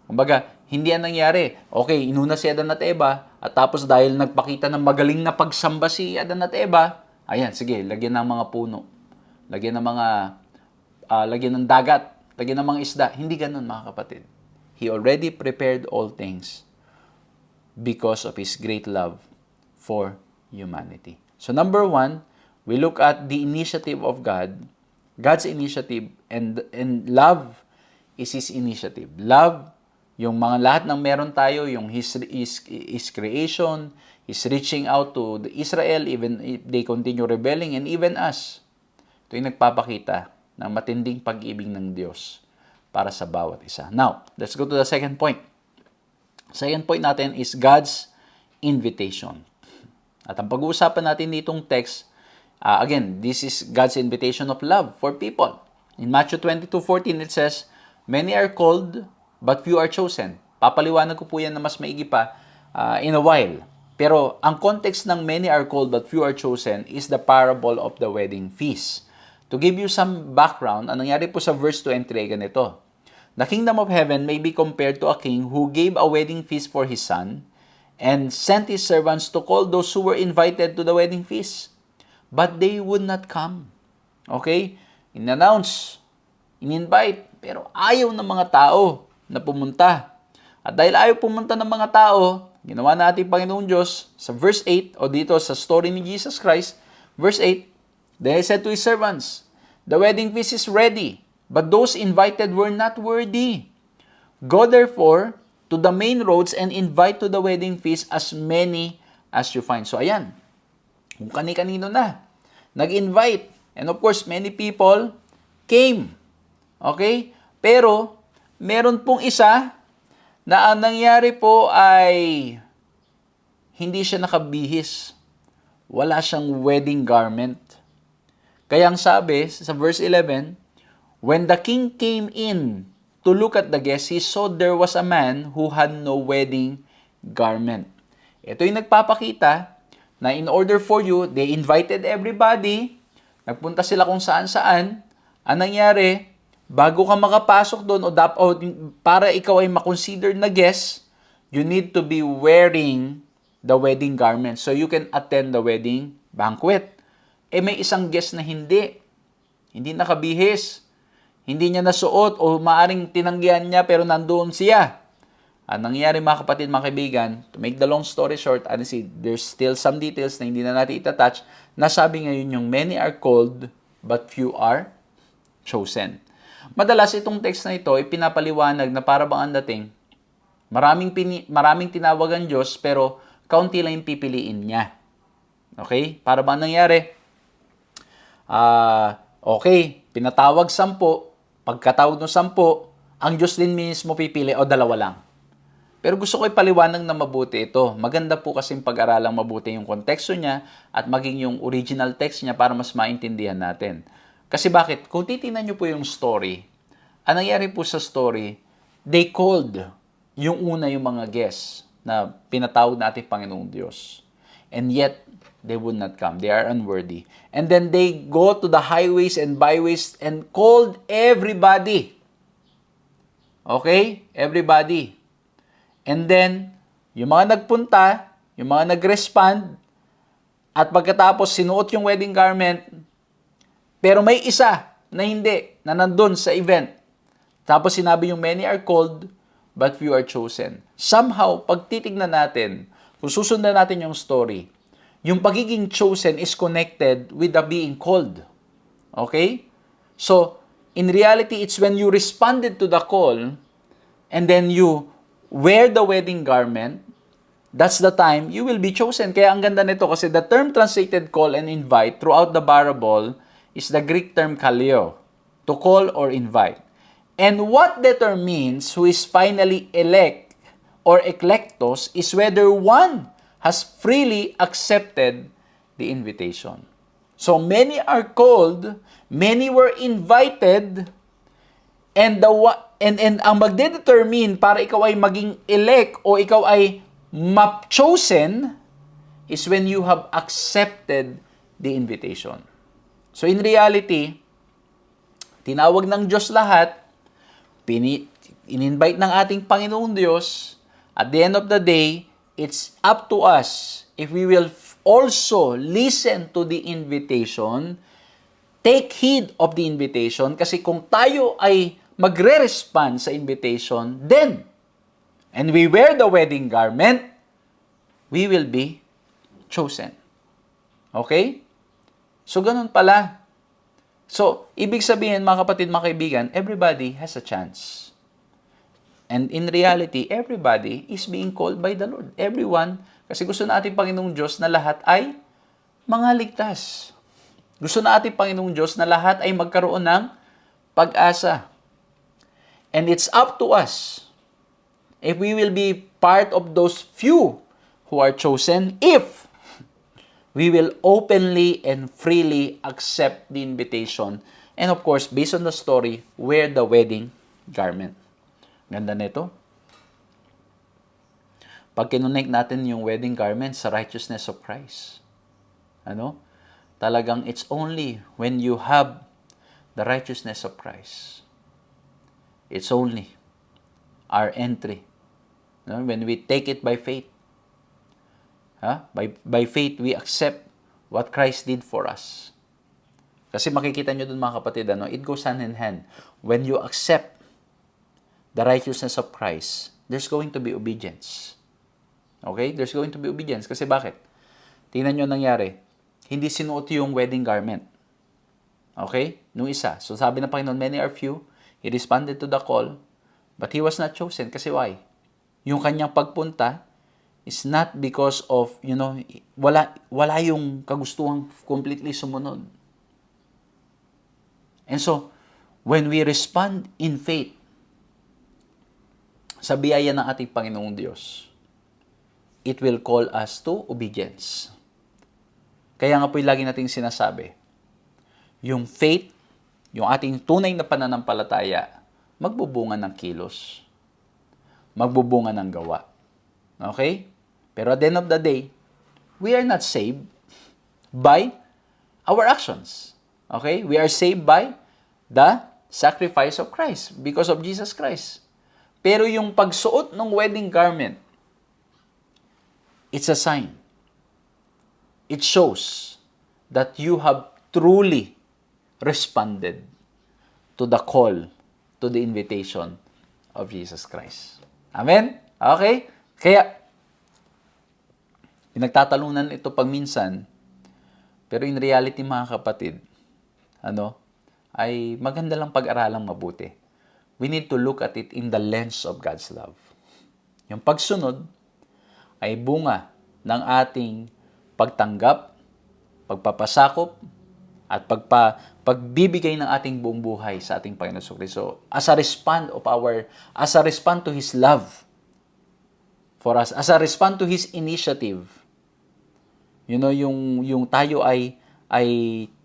Kumbaga, hindi yan nangyari. Okay, inuna si Adan at Eva at tapos dahil nagpakita ng magaling na pagsamba si Adan at Eva, ayan, sige, lagyan ng mga puno. Lagyan ng dagat. Lagyan ng mga isda. Hindi ganun, mga kapatid. He already prepared all things because of His great love for humanity. So number 1, we look at the initiative of God, God's initiative, and love is His initiative. Love, yung mga lahat ng meron tayo, yung His creation, His reaching out to the Israel, even if they continue rebelling, and even us. Ito yung nagpapakita ng matinding pag-ibig ng Diyos para sa bawat isa. Now, let's go to the second point. Second point natin is God's invitation. At ang pag-uusapan natin ditong text, again, this is God's invitation of love for people. In Matthew 22:14, it says, "Many are called, but few are chosen." Papaliwanag ko po yan na mas maigi pa in a while. Pero ang context ng many are called, but few are chosen is the parable of the wedding feast. To give you some background, ang nangyari po sa verse 2 and 3 ganito. "The kingdom of heaven may be compared to a king who gave a wedding feast for his son and sent his servants to call those who were invited to the wedding feast. But they would not come." Okay? In-announce, in-invite, pero ayaw ng mga tao na pumunta. At dahil ayaw pumunta ng mga tao, ginawa natin Panginoon Diyos sa verse 8 o dito sa story ni Jesus Christ, verse 8, "Then he said to his servants, 'The wedding feast is ready, but those invited were not worthy. Go therefore to the main roads and invite to the wedding feast as many as you find.'" So ayan, kung kani-kanino na nag-invite. And of course, many people came. Okay? Pero, meron pong isa na ang nangyari po ay hindi siya nakabihis. Wala siyang wedding garment. Kaya ang sabi sa verse 11, "When the king came in to look at the guests, he saw there was a man who had no wedding garment." Ito yung nagpapakita na in order for you, they invited everybody, nagpunta sila kung saan-saan, ang nangyari, bago ka makapasok doon o para ikaw ay makonsider na guest, you need to be wearing the wedding garment so you can attend the wedding banquet. May isang guest na hindi nakabihis, hindi niya nasuot o maaring tinanggihan niya pero nandoon siya. Ang nangyayari mga kapatid, mga kaibigan, to make the long story short, there's still some details na hindi na natin itatouch, nasabi ngayon yung many are called, but few are chosen. Madalas itong text na ito ay pinapaliwanag na para bang ang dating, maraming tinawag ang Diyos, pero kaunti lang yung pipiliin niya. Okay? Para bang nangyari? Okay, pinatawag 10, pagkatawag ng 10, ang Diyos din mismo pipili o 2 lang. Pero gusto ko ipaliwanag na mabuti ito. Maganda po kasing pag-aralang mabuti yung konteksto niya at maging yung original text niya para mas maintindihan natin. Kasi bakit? Kung titingnan niyo po yung story, ang nangyari po sa story, they called yung una yung mga guests na pinatawag natin Panginoong Diyos. And yet, they would not come. They are unworthy. And then they go to the highways and byways and called everybody. Okay? Everybody. And then, yung mga nagpunta, yung mga nag-respond, at pagkatapos sinuot yung wedding garment, pero may isa na hindi, na nandun sa event. Tapos sinabi yung many are called, but few are chosen. Somehow, pag titignan natin, kung susundan natin yung story, yung pagiging chosen is connected with the being called. Okay? So, in reality, it's when you responded to the call, and then you wear the wedding garment, that's the time you will be chosen. Kaya ang ganda nito kasi the term translated call and invite throughout the parable is the Greek term kaleo, to call or invite. And what that term means, who is finally elect or eklektos, is whether one has freely accepted the invitation. So many are called, many were invited, and ang magdedetermine para ikaw ay maging elect o ikaw ay chosen is when you have accepted the invitation. So in reality, tinawag ng Diyos lahat, in-invite ng ating Panginoong Diyos, at the end of the day, it's up to us if we will also listen to the invitation, take heed of the invitation, kasi kung tayo ay magre-respond sa invitation, then, and we wear the wedding garment, we will be chosen. Okay? So, ganun pala. So, ibig sabihin, mga kapatid, mga kaibigan, everybody has a chance. And in reality, everybody is being called by the Lord. Everyone, kasi gusto na ating Panginoong Diyos na lahat ay mga ligtas. Gusto na ating Panginoong Diyos na lahat ay magkaroon ng pag-asa. And it's up to us if we will be part of those few who are chosen, if we will openly and freely accept the invitation. And of course, based on the story, wear the wedding garment. Ganda nito. Pag kinonect natin yung wedding garment sa righteousness of Christ, talagang it's only when you have the righteousness of Christ. It's only our entry. When we take it by faith. By faith, we accept what Christ did for us. Kasi makikita nyo dun mga kapatid, it goes hand in hand. When you accept the righteousness of Christ, there's going to be obedience. Okay? There's going to be obedience. Kasi bakit? Tingnan nyo nangyari. Hindi sinuot yung wedding garment. Okay? Nung isa. So sabi ng Panginoon, many are few. He responded to the call, but he was not chosen. Kasi why? Yung kanyang pagpunta is not because of, wala yung kagustuhang completely sumunod. And so, when we respond in faith sa biyaya ng ating Panginoong Diyos, it will call us to obedience. Kaya nga po yung lagi nating sinasabi, yung faith, yung ating tunay na pananampalataya, magbubunga ng kilos. Magbubunga ng gawa. Okay? Pero at the end of the day, we are not saved by our actions. Okay? We are saved by the sacrifice of Christ because of Jesus Christ. Pero yung pagsuot ng wedding garment, it's a sign. It shows that you have truly responded to the call, to the invitation of Jesus Christ. Amen? Okay? Kaya, pinagtatalunan ito pagminsan, pero in reality mga kapatid, ay maganda lang pag-aralang mabuti. We need to look at it in the lens of God's love. Yung pagsunod ay bunga ng ating pagtanggap, pagpapasakop, at pagbibigay ng ating buong buhay sa ating Panginoon Jesucristo as a response to His love for us, as a response to His initiative. Yung tayo ay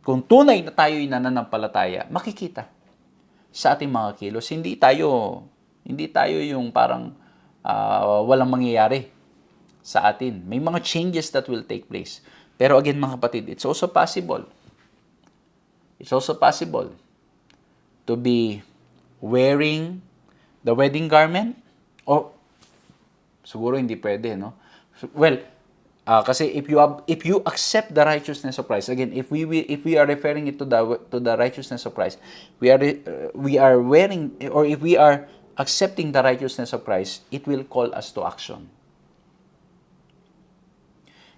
kung tunay na tayo ay nananampalataya, makikita sa ating mga kilos. Hindi tayo yung parang walang mangyayari sa atin. May mga changes that will take place. Pero again mga kapatid, it's also possible to be wearing the wedding garment o siguro hindi pwede, no? Well, kasi if you accept the righteousness of Christ, again, if we are referring it to the righteousness of Christ, we are wearing, or if we are accepting the righteousness of Christ, it will call us to action.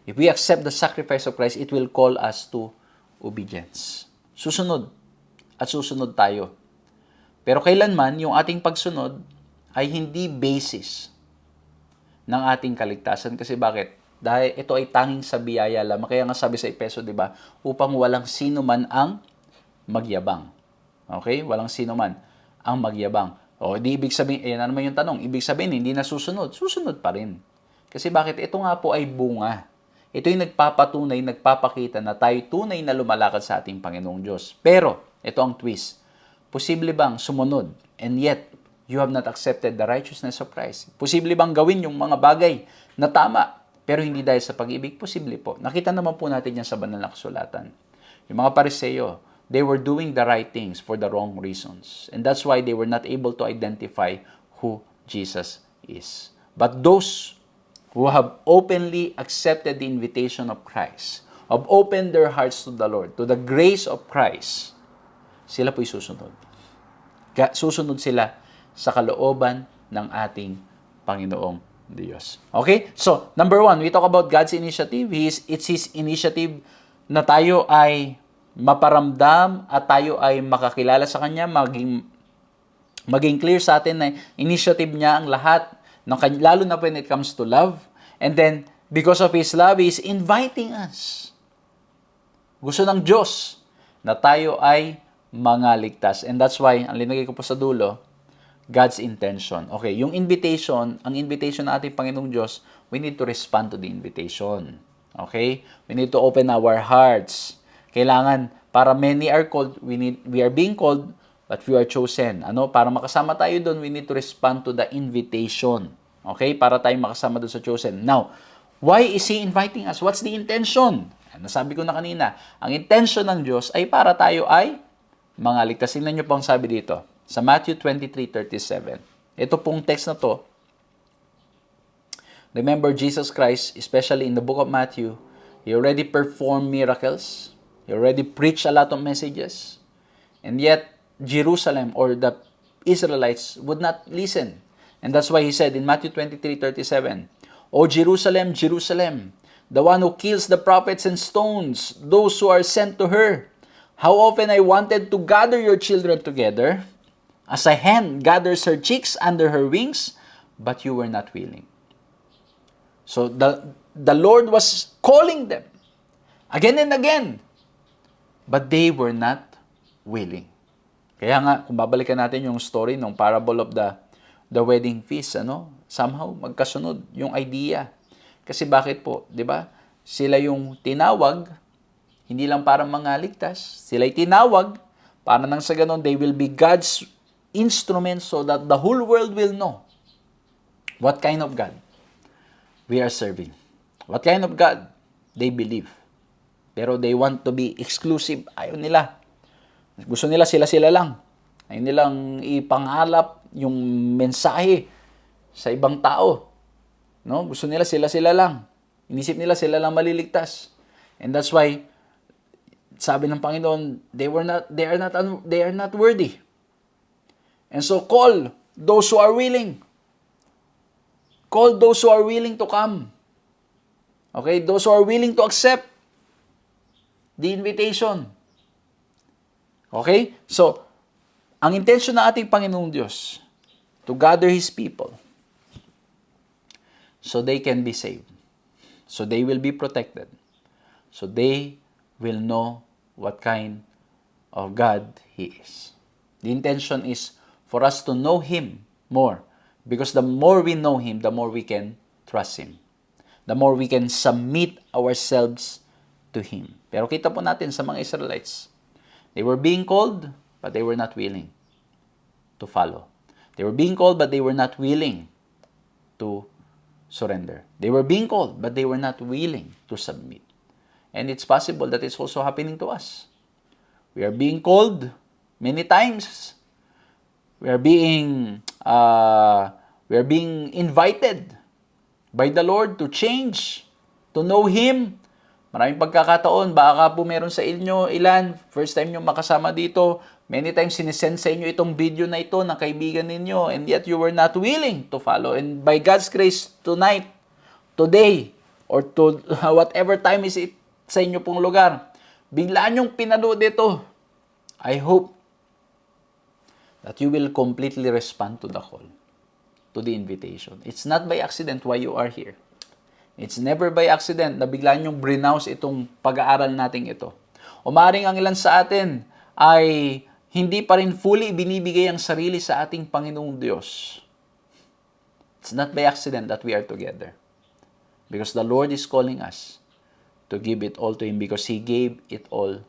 If we accept the sacrifice of Christ, it will call us to obedience. Susunod at susunod tayo. Pero kailanman yung ating pagsunod ay hindi basis ng ating kaligtasan. Kasi bakit? Dahil ito ay tanging sa biyaya lamang. Kaya nga sabi sa Efeso, di ba? Upang walang sino man ang magyabang. Okay? Walang sino man ang magyabang. O, di ibig sabihin, na naman yung tanong, ibig sabihin, hindi na susunod. Susunod pa rin. Kasi bakit? Ito nga po ay bunga. Ito yung nagpapatunay, nagpapakita na tayo tunay na lumalakad sa ating Panginoong Diyos. Pero, ito ang twist. Posible bang sumunod and yet you have not accepted the righteousness of Christ? Posible bang gawin yung mga bagay na tama pero hindi dahil sa pag-ibig? Posible po. Nakita naman po natin yan sa banal na kasulatan. Yung mga Pariseo, they were doing the right things for the wrong reasons. And that's why they were not able to identify who Jesus is. But those who have openly accepted the invitation of Christ, have opened their hearts to the Lord, to the grace of Christ, sila po'y susunod. Susunod sila sa kalooban ng ating Panginoong Diyos. Okay? So, number one, we talk about God's initiative. It's His initiative na tayo ay maparamdam at tayo ay makakilala sa Kanya, maging clear sa atin na initiative niya ang lahat, lalo na when it comes to love. And then, because of His love, He is inviting us. Gusto ng Diyos na tayo ay mga ligtas. And that's why, ang linagay ko po sa dulo, God's intention. Okay, yung invitation, ang invitation ng ating Panginoong Diyos, we need to respond to the invitation. Okay? We need to open our hearts. Kailangan, para many are called, we are being called, but few are chosen. Para makasama tayo doon, we need to respond to the invitation. Okay? Para tayo makasama doon sa chosen. Now, why is He inviting us? What's the intention? Nasabi ko na kanina, ang intention ng Diyos ay para tayo ay mga ligtas. Tingnan niyo po ang sabi dito. Sa Matthew 23:37. Ito pong text na to, remember Jesus Christ, especially in the book of Matthew, He already performed miracles. He already preached a lot of messages. And yet, Jerusalem or the Israelites would not listen. And that's why He said in Matthew 23:37, O Jerusalem, Jerusalem, the one who kills the prophets and stones those who are sent to her. How often I wanted to gather your children together, as a hen gathers her chicks under her wings, but you were not willing. So the Lord was calling them again and again, but they were not willing. Kaya nga, kung babalikan natin yung story ng parable of the wedding feast, somehow magkasunod yung idea. Kasi bakit po, di ba? Sila yung tinawag, hindi lang para mga ligtas, sila'y tinawag para nang sa ganon, they will be God's instruments so that the whole world will know what kind of God we are serving. What kind of God they believe. Pero they want to be exclusive. Ayaw nila. Gusto nila sila-sila lang. Ayaw nilang ipangalap yung mensahe sa ibang tao. No? Gusto nila sila-sila lang. Inisip nila sila lang maliligtas. And that's why sabi ng Panginoon, they are not worthy. And so call those who are willing. Call those who are willing to come. Okay? Those who are willing to accept the invitation. Okay? So, ang intention ng ating Panginoong Diyos to gather His people so they can be saved. So they will be protected. So they will know what kind of God He is. The intention is for us to know Him more. Because the more we know Him, the more we can trust Him. The more we can submit ourselves to Him. Pero kita po natin sa mga Israelites, they were being called, but they were not willing to follow. They were being called, but they were not willing to surrender. They were being called, but they were not willing to submit. And it's possible that it's also happening to us. We are being called many times. We are being invited by the Lord to change, to know Him. Maraming pagkakataon, baka po meron sa inyo, ilan, first time nyo makasama dito, many times sinisend sa inyo itong video na ito ng kaibigan ninyo, and yet you were not willing to follow. And by God's grace, tonight, today, or to whatever time is it sa inyo pong lugar, biglaan nyong pinanood ito. I hope that you will completely respond to the call, to the invitation. It's not by accident why you are here. It's never by accident na biglaan yung browse itong pag-aaral natin ito. O maaaring ang ilan sa atin ay hindi pa rin fully binibigay ang sarili sa ating Panginoong Diyos. It's not by accident that we are together. Because the Lord is calling us to give it all to Him because He gave it all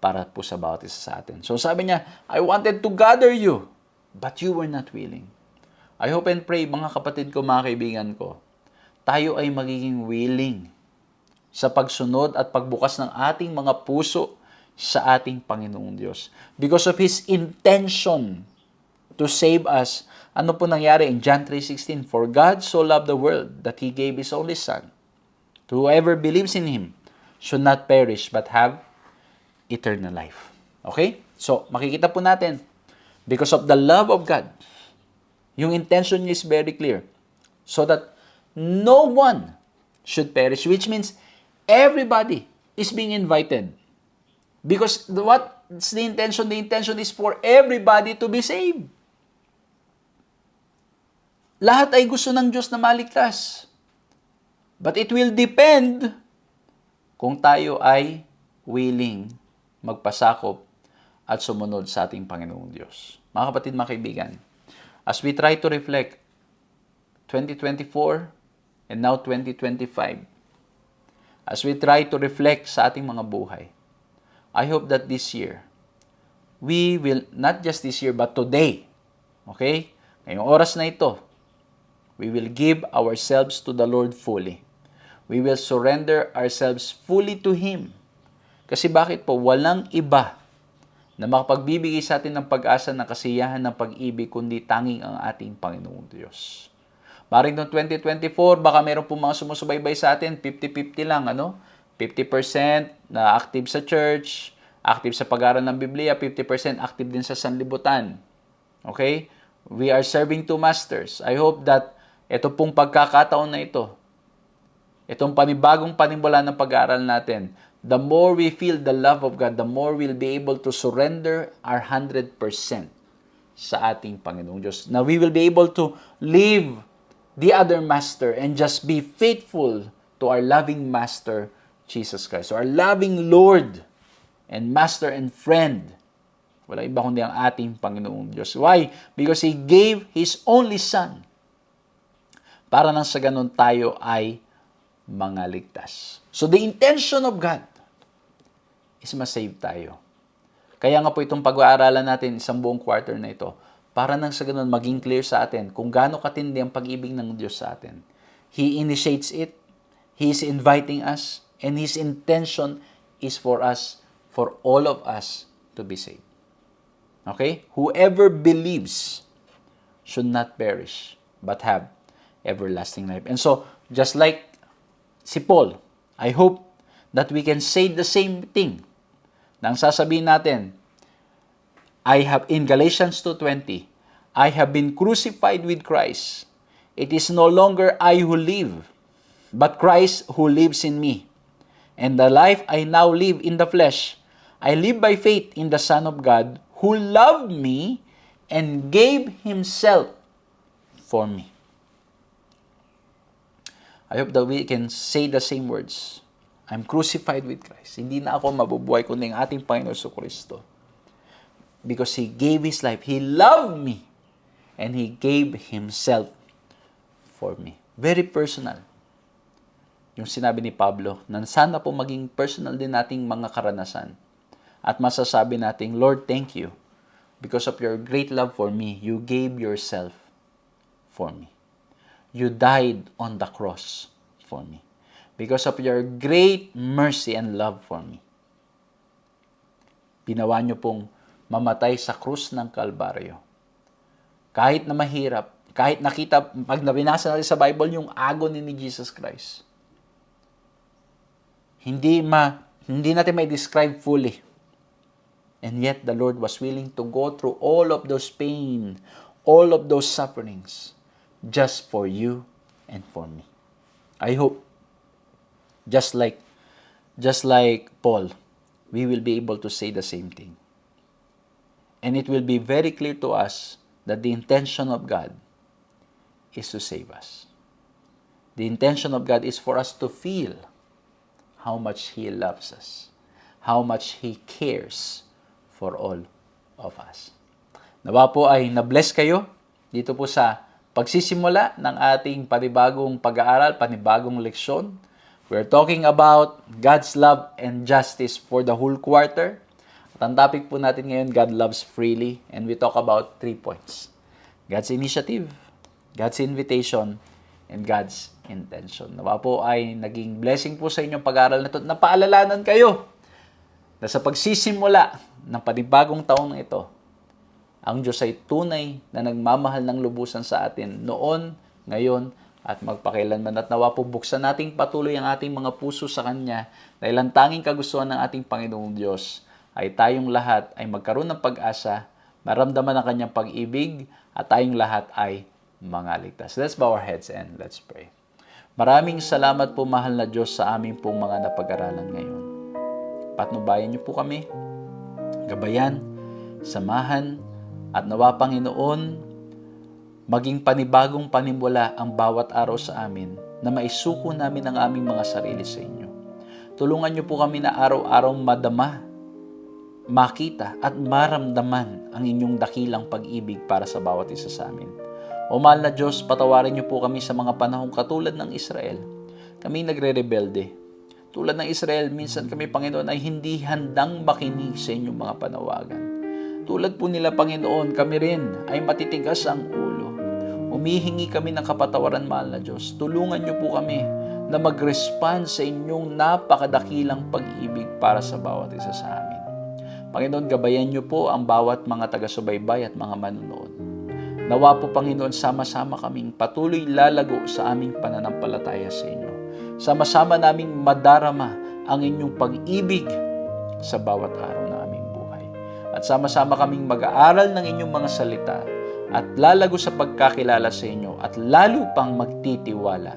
para po sa bawat isa sa atin. So sabi niya, I wanted to gather you, but you were not willing. I hope and pray, mga kapatid ko, mga kaibigan ko, tayo ay magiging willing sa pagsunod at pagbukas ng ating mga puso sa ating Panginoong Diyos. Because of His intention to save us. Ano po nangyari in John 3:16? For God so loved the world that He gave His only Son. To whoever believes in Him should not perish but have eternal life. Okay? So, makikita po natin, because of the love of God, yung intention niya is very clear. So that no one should perish, which means everybody is being invited. Because what's the intention? The intention is for everybody to be saved. Lahat ay gusto ng Diyos na maligtas. But it will depend kung tayo ay willing magpasakop at sumunod sa ating Panginoong Diyos. Mga kapatid, mga kaibigan, as we try to reflect 2024 and now 2025, as we try to reflect sa ating mga buhay, I hope that this year, we will, not just this year, but today, okay? Ngayong oras na ito, we will give ourselves to the Lord fully. We will surrender ourselves fully to Him. Kasi bakit po? Walang iba na makapagbibigay sa atin ng pag-asa ng kasiyahan ng pag-ibig, kundi tanging ang ating Panginoong Diyos. Maring noong 2024, baka meron po mga sumusubaybay sa atin, 50-50 lang, 50% na active sa church, active sa pag-aaral ng Biblia, 50% active din sa sanlibutan. Okay? We are serving two masters. I hope that ito pong pagkakataon na ito, itong panibagong panimula ng pag-aaral natin, the more we feel the love of God, the more we'll be able to surrender our 100% sa ating Panginoong Diyos. Now, we will be able to leave the other master and just be faithful to our loving Master, Jesus Christ. So, our loving Lord and Master and friend. Wala iba kundi ang ating Panginoong Diyos. Why? Because He gave His only Son para nang sa ganun tayo ay mga ligtas. So, the intention of God is ma-save tayo. Kaya nga po itong pag-aaralan natin isang buong quarter na ito, para nang sa ganun maging clear sa atin kung gaano katindi ang pag-ibig ng Diyos sa atin. He initiates it, He is inviting us, and His intention is for us, for all of us to be saved. Okay? Whoever believes should not perish, but have everlasting life. And so, just like si Paul, I hope that we can say the same thing. Nang sasabihin natin, in Galatians 2:20, I have been crucified with Christ. It is no longer I who live, but Christ who lives in me. And the life I now live in the flesh, I live by faith in the Son of God, who loved me and gave Himself for me. I hope that we can say the same words. I'm crucified with Christ. Hindi na ako mabubuhay kundi ang ating Panginoon Kristo. Because He gave His life. He loved me. And He gave Himself for me. Very personal. Yung sinabi ni Pablo, na sana po maging personal din nating mga karanasan. At masasabi nating, Lord, thank you. Because of your great love for me, you gave yourself for me. You died on the cross for me. Because of your great mercy and love for me. Ginawa niyo pong mamatay sa krus ng Kalbaryo. Kahit na mahirap, kahit nakita, pag nabinasa natin sa Bible yung agony ni Jesus Christ, hindi natin may describe fully. And yet, the Lord was willing to go through all of those pain, all of those sufferings, just for you and for me. I hope, just like Paul, we will be able to say the same thing. And it will be very clear to us that the intention of God is to save us. The intention of God is for us to feel how much He loves us, how much He cares for all of us. Nawa po ay na-bless kayo dito po sa pagsisimula ng ating panibagong pag-aaral, panibagong leksyon. We're talking about God's love and justice for the whole quarter. At ang topic po natin ngayon, God loves freely. And we talk about 3 points. God's initiative, God's invitation, and God's intention. Nawa po ay naging blessing po sa inyong pag-aaral na ito. Napaalalanan kayo na sa pagsisimula ng panibagong taon na ito, ang Diyos ay tunay na nagmamahal ng lubusan sa atin noon, ngayon, at magpakailanman. At nawa po buksan nating patuloy ang ating mga puso sa Kanya dahil ang tanging kagustuhan ng ating Panginoong Diyos ay tayong lahat ay magkaroon ng pag-asa, maramdaman ang Kanyang pag-ibig, at tayong lahat ay mga ligtas. Let's bow our heads and let's pray. Maraming salamat po, mahal na Diyos, sa aming pong mga napag-aralan ngayon. Patnubayan niyo po kami, gabayan, samahan, at nawa, Panginoon, maging panibagong panimula ang bawat araw sa amin na maisuko namin ang aming mga sarili sa inyo. Tulungan niyo po kami na araw-araw madama, makita at maramdaman ang inyong dakilang pag-ibig para sa bawat isa sa amin. O mahal na Diyos, patawarin niyo po kami sa mga panahong katulad ng Israel. Kami nagre-rebelde. Tulad ng Israel, minsan kami, Panginoon, ay hindi handang makinig sa inyong mga panawagan. Tulad po nila, Panginoon, kami rin ay matitigas ang ulo. Humihingi kami ng kapatawaran, mahal na Diyos. Tulungan niyo po kami na mag-respond sa inyong napakadakilang pag-ibig para sa bawat isa sa amin. Panginoon, gabayan niyo po ang bawat mga taga-subaybay at mga manunood. Nawa po, Panginoon, sama-sama kaming patuloy lalago sa aming pananampalataya sa inyo. Sama-sama naming madarama ang inyong pag-ibig sa bawat araw ng aming buhay. At sama-sama kaming mag-aaral ng inyong mga salita at lalago sa pagkakilala sa inyo at lalo pang magtitiwala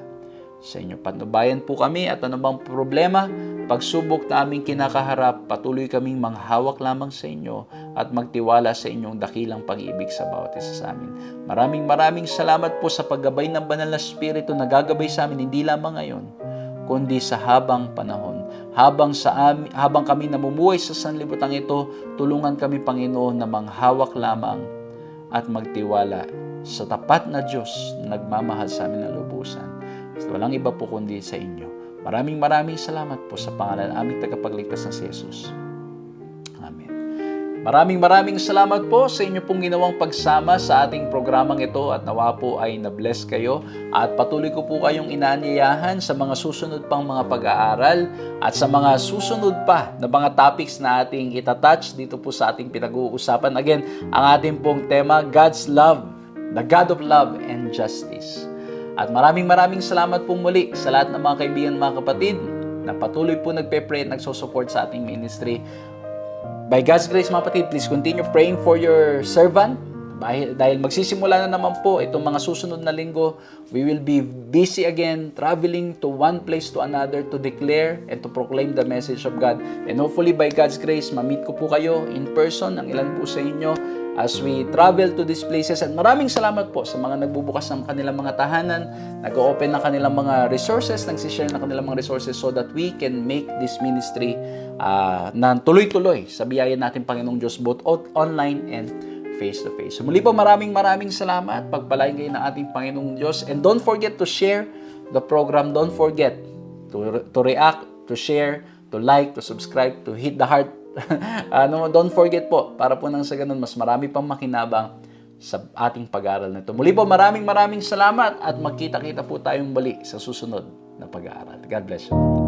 sa inyo. Patnubayan po kami at anumang problema, pagsubok na aming kinakaharap, patuloy kaming manghawak lamang sa inyo at magtiwala sa inyong dakilang pag-ibig sa bawat isa sa amin. Maraming salamat po sa paggabay ng Banal na Espiritu na gagabay sa amin, hindi lamang ngayon, kundi sa habang panahon. Habang kami namumuhay sa sanlibutan ito, tulungan kami, Panginoon, na manghawak lamang at magtiwala sa tapat na Diyos na nagmamahal sa amin ng lubusan. Walang iba po kundi sa inyo. Maraming salamat po sa pangalan ng aming tagapagligtas na si Jesus. Amen. Maraming salamat po sa inyo pong ginawang pagsama sa ating programang ito at nawa po ay na-bless kayo at patuloy ko po kayong inaanyayahan sa mga susunod pang mga pag-aaral at sa mga susunod pa na mga topics na ating itatouch dito po sa ating pinag-uusapan. Again, ang ating pong tema, God's Love, the God of Love and Justice. At maraming salamat po muli sa lahat ng mga kaibigan, mga kapatid na patuloy po nagpe-pray at nagsusupport sa ating ministry. By God's grace, mga kapatid, please continue praying for your servant. Dahil magsisimula na naman po itong mga susunod na linggo, we will be busy again, traveling to one place to another to declare and to proclaim the message of God. And hopefully, by God's grace, ma-meet ko po kayo in person, ang ilan po sa inyo, as we travel to these places. At maraming salamat po sa mga nagbubukas ng kanilang mga tahanan, nag-open ng kanilang mga resources, nagsishare ng kanilang mga resources so that we can make this ministry na tuloy-tuloy sa biyaya natin, Panginoong Diyos, both online and face-to-face. So muli po, maraming salamat. Pagpalain kayo ng ating Panginoong Diyos. And don't forget to share the program. Don't forget to react, to share, to like, to subscribe, to hit the heart. Don't forget po, para po nang sa ganun, mas marami pang makinabang sa ating pag-aaral na ito. Muli po, maraming salamat at magkita-kita po tayong muli sa susunod na pag-aaral. God bless you.